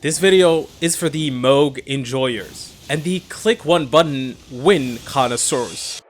This video is for the Mohg enjoyers and the click one button win connoisseurs.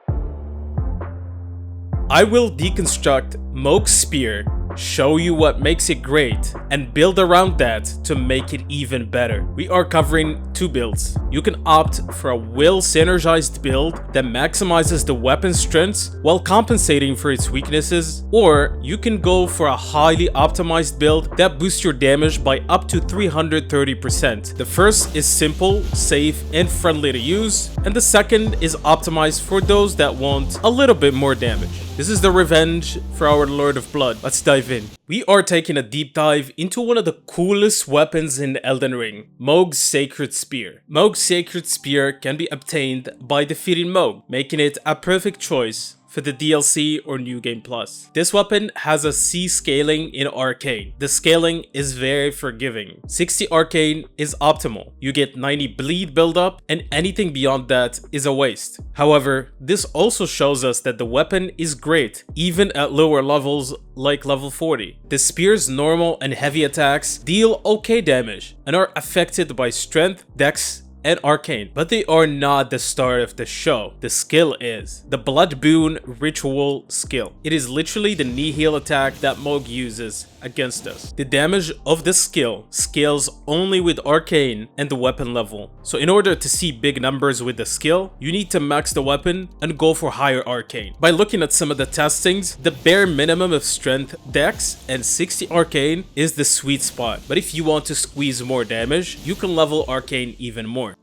I will deconstruct Mohg's spear, show you what makes it great, and build around that to make it even better. We are covering two builds. You can opt for a will-synergized build that maximizes the weapon's strengths while compensating for its weaknesses, or you can go for a highly optimized build that boosts your damage by up to 330%. The first is simple, safe, and friendly to use, and the second is optimized for those that want a little bit more damage. This is the revenge for our Lord of Blood. Let's dive in. We are taking a deep dive into one of the coolest weapons in Elden Ring, Mohgwyn Sacred Spear. Mohg's Sacred Spear can be obtained by defeating Mohg, making it a perfect choice for the DLC or New Game Plus. This weapon has a C scaling in Arcane. The scaling is very forgiving. 60 Arcane is optimal. You get 90 bleed buildup, and anything beyond that is a waste. However, this also shows us that the weapon is great, even at lower levels like level 40. The spear's normal and heavy attacks deal okay damage and are affected by strength, dex, and arcane, but they are not the star of the show. The skill is the Blood Boon Ritual skill. It is literally the knee heal attack that Mohg uses against us. The damage of this skill scales only with arcane and the weapon level. So in order to see big numbers with the skill, you need to max the weapon and go for higher arcane. By looking at some of the testings, the bare minimum of strength, dex, and 60 arcane is the sweet spot. But if you want to squeeze more damage, you can level arcane even more.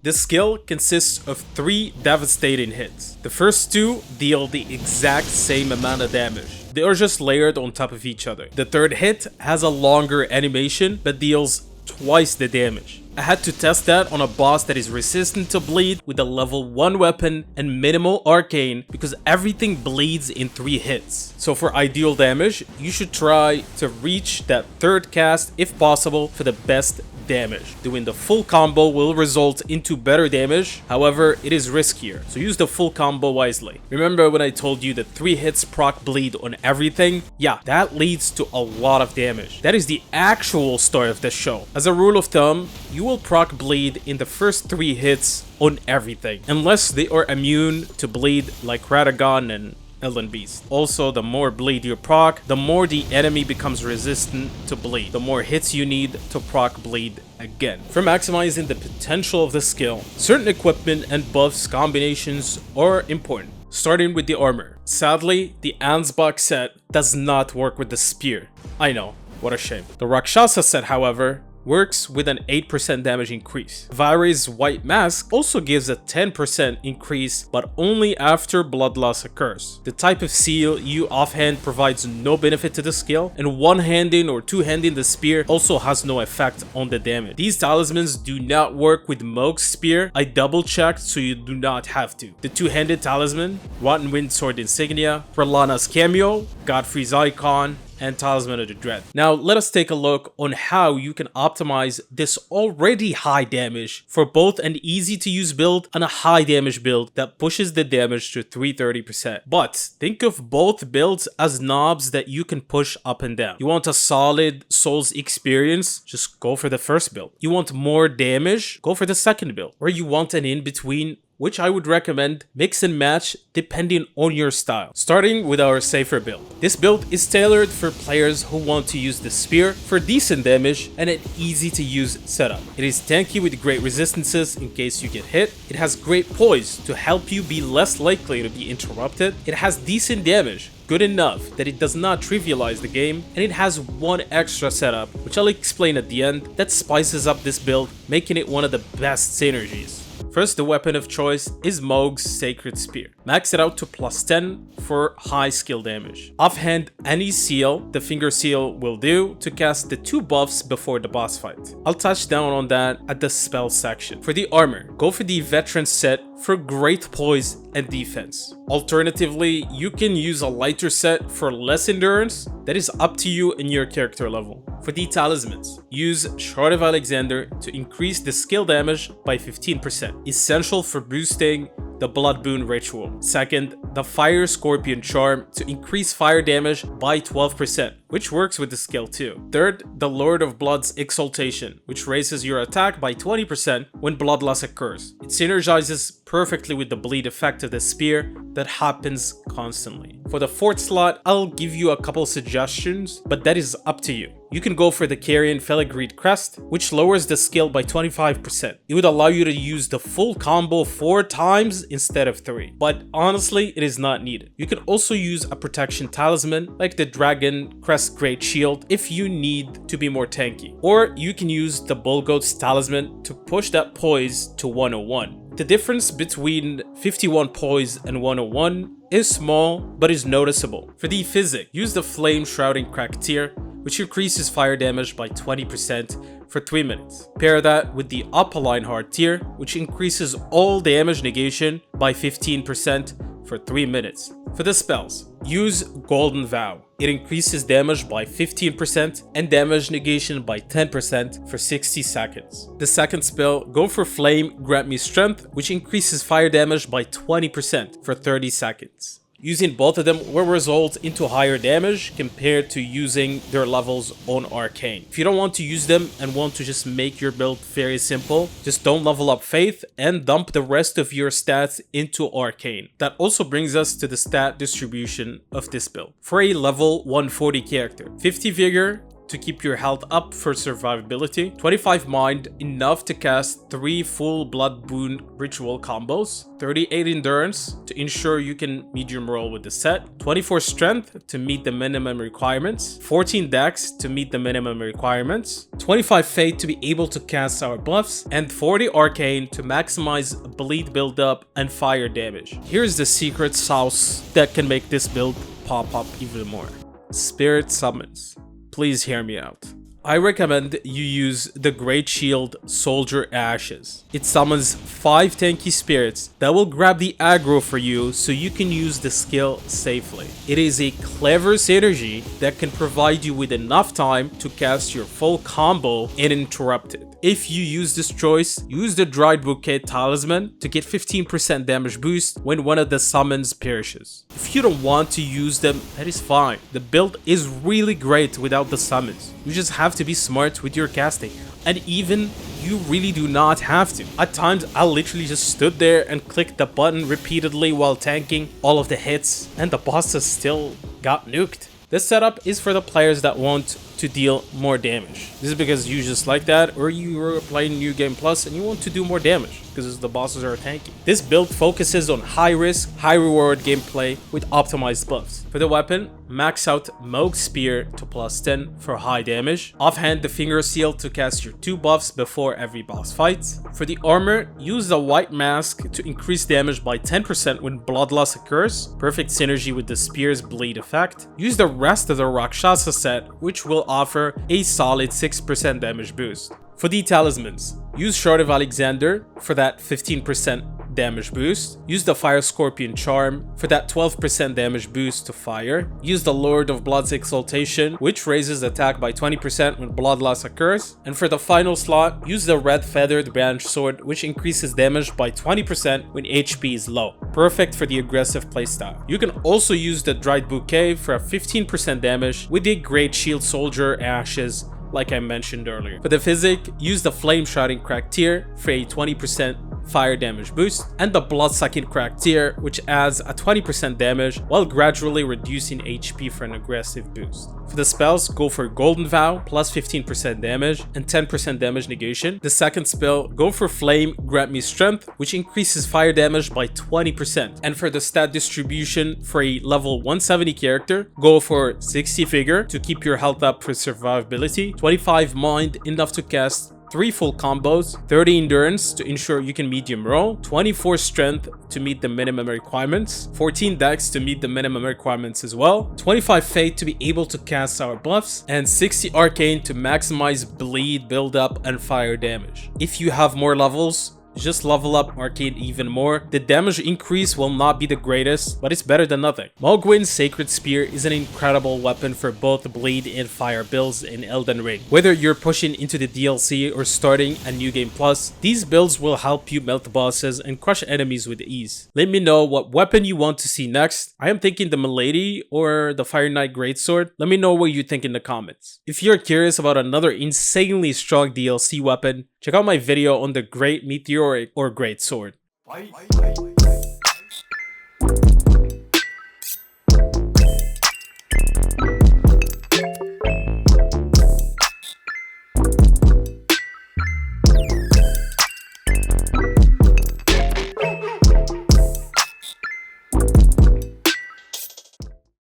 This skill consists of 3 devastating hits. The first 2 deal the exact same amount of damage. They are just layered on top of each other. The third hit has a longer animation but deals twice the damage. I had to test that on a boss that is resistant to bleed with a level 1 weapon and minimal arcane because everything bleeds in 3 hits. So for ideal damage, you should try to reach that third cast if possible for the best damage. Doing the full combo will result into better damage, however it is riskier, so use the full combo wisely. Remember when I told you that 3 hits proc bleed on everything? Yeah, that leads to a lot of damage. That is the actual star of the show. As a rule of thumb, you will proc bleed in the first 3 hits on everything, unless they are immune to bleed like Radagon and Elden Beast. Also, the more bleed you proc, the more the enemy becomes resistant to bleed. The more hits you need to proc bleed again. For maximizing the potential of the skill, certain equipment and buffs combinations are important, starting with the armor. Sadly, the Ansbach set does not work with the spear. I know, what a shame. The Rakshasa set, however, works with an 8% damage increase. Vare's White Mask also gives a 10% increase, but only after blood loss occurs. The type of seal you offhand provides no benefit to the skill, and one-handing or two-handing the spear also has no effect on the damage. These talismans do not work with Mohg's spear. I double-checked, so you do not have to. The two-handed talisman, Rotten Wind Sword Insignia, Rellana's Cameo, Godfrey's Icon, and Talisman of the Dread. Now let us take a look on how you can optimize this already high damage for both an easy to use build and a high damage build that pushes the damage to 330%. But think of both builds as knobs that you can push up and down. You want a solid Souls experience? Just go for the first build. You want more damage? Go for the second build. Or you want an in-between, which I would recommend mix and match depending on your style. Starting with our safer build. This build is tailored for players who want to use the spear for decent damage and an easy to use setup. It is tanky with great resistances in case you get hit. It has great poise to help you be less likely to be interrupted. It has decent damage, good enough that it does not trivialize the game, and it has one extra setup, which I'll explain at the end, that spices up this build, making it one of the best synergies. First, the weapon of choice is Mohg's Sacred Spear. Max it out to +10 for high skill damage. Offhand, any seal, the finger seal, will do to cast the 2 buffs before the boss fight. I'll touch down on that at the spell section. For the armor, go for the veteran set for great poise and defense. Alternatively, you can use a lighter set for less endurance. That is up to you and your character level. For the talismans, use Shard of Alexander to increase the skill damage by 15%. Essential for boosting the Blood Boon Ritual. Second, the Fire Scorpion Charm to increase fire damage by 12%, which works with the skill too. Third, the Lord of Blood's Exaltation, which raises your attack by 20% when blood loss occurs. It synergizes perfectly with the bleed effect of the spear that happens constantly. For the fourth slot, I'll give you a couple suggestions, but that is up to you. You can go for the Carrion Filigreed Crest, which lowers the skill by 25%. It would allow you to use the full combo 4 times instead of 3, but honestly, it is not needed. You can also use a protection talisman like the Dragon Crest Great Shield if you need to be more tanky. Or you can use the Bull Goat's Talisman to push that poise to 101. The difference between 51 poise and 101 is small, but is noticeable. For the physic, use the Flame Shrouding Crack tier, which increases fire damage by 20% for 3 minutes. Pair that with the Opaline Heart tier, which increases all damage negation by 15% for 3 minutes. For the spells, use Golden Vow. It increases damage by 15% and damage negation by 10% for 60 seconds. The second spell, go for Flame Grant Me Strength, which increases fire damage by 20% for 30 seconds. Using both of them will result into higher damage compared to using their levels on Arcane. If you don't want to use them and want to just make your build very simple, just don't level up Faith and dump the rest of your stats into Arcane. That also brings us to the stat distribution of this build. For a level 140 character, 50 Vigor to keep your health up for survivability, 25 Mind, enough to cast 3 full Blood Boon Ritual combos, 38 Endurance to ensure you can medium roll with the set, 24 Strength to meet the minimum requirements, 14 Dex to meet the minimum requirements, 25 Fate to be able to cast our buffs, and 40 Arcane to maximize bleed buildup and fire damage. Here's the secret sauce that can make this build pop up even more. Spirit Summons. Please hear me out. I recommend you use the Great Shield Soldier Ashes. It summons 5 tanky spirits that will grab the aggro for you so you can use the skill safely. It is a clever synergy that can provide you with enough time to cast your full combo uninterrupted. If you use this choice, use the Dried Bouquet Talisman to get 15% damage boost when one of the summons perishes. If you don't want to use them, that is fine. The build is really great without the summons. You just have to be smart with your casting. And even you really do not have to. At times, I literally just stood there and clicked the button repeatedly while tanking all of the hits, and the bosses still got nuked. This setup is for the players that want to deal more damage. This is because you just like that, or you are playing New Game Plus and you want to do more damage because the bosses are tanky. This build focuses on high risk, high reward gameplay with optimized buffs. For the weapon, max out Mohg Spear to +10 for high damage. Offhand the Finger Seal to cast your 2 buffs before every boss fight. For the armor, use the White Mask to increase damage by 10% when blood loss occurs. Perfect synergy with the Spear's bleed effect. Use the rest of the Rakshasa set, which will offer a solid 6% damage boost. For the talismans, use Shard of Alexander for that 15% damage boost. Use the Fire Scorpion Charm for that 12% damage boost to fire. Use the Lord of Blood's Exaltation, which raises attack by 20% when blood loss occurs. And for the final slot, use the Red Feathered Branch Sword, which increases damage by 20% when HP is low. Perfect for the aggressive playstyle. You can also use the Dried Bouquet for a 15% damage with the Great Shield Soldier Ashes, like I mentioned earlier. For the physic, use the Flame Shrouding Crack tier for a 20% fire damage boost, and the Blood-Sucking Crack tier, which adds a 20% damage while gradually reducing HP for an aggressive boost. For the spells, go for Golden Vow, plus 15% damage and 10% damage negation. The second spell, go for Flame Grant Me Strength, which increases fire damage by 20%. And for the stat distribution, for a level 170 character, go for 60 Vigor to keep your health up for survivability, 25 Mind, enough to cast 3 full combos, 30 Endurance to ensure you can medium roll, 24 Strength to meet the minimum requirements, 14 Dex to meet the minimum requirements as well, 25 Fate to be able to cast our buffs, and 60 Arcane to maximize bleed, build up, and fire damage. If you have more levels, just level up Arcane even more. The damage increase will not be the greatest, but it's better than nothing. Mohgwyn Sacred Spear is an incredible weapon for both Blade and Fire builds in Elden Ring. Whether you're pushing into the DLC or starting a New Game Plus, these builds will help you melt bosses and crush enemies with ease. Let me know what weapon you want to see next. I am thinking the Milady or the Fire Knight Greatsword. Let me know what you think in the comments. If you're curious about another insanely strong DLC weapon, check out my video on the Great Meteoric or Greatsword.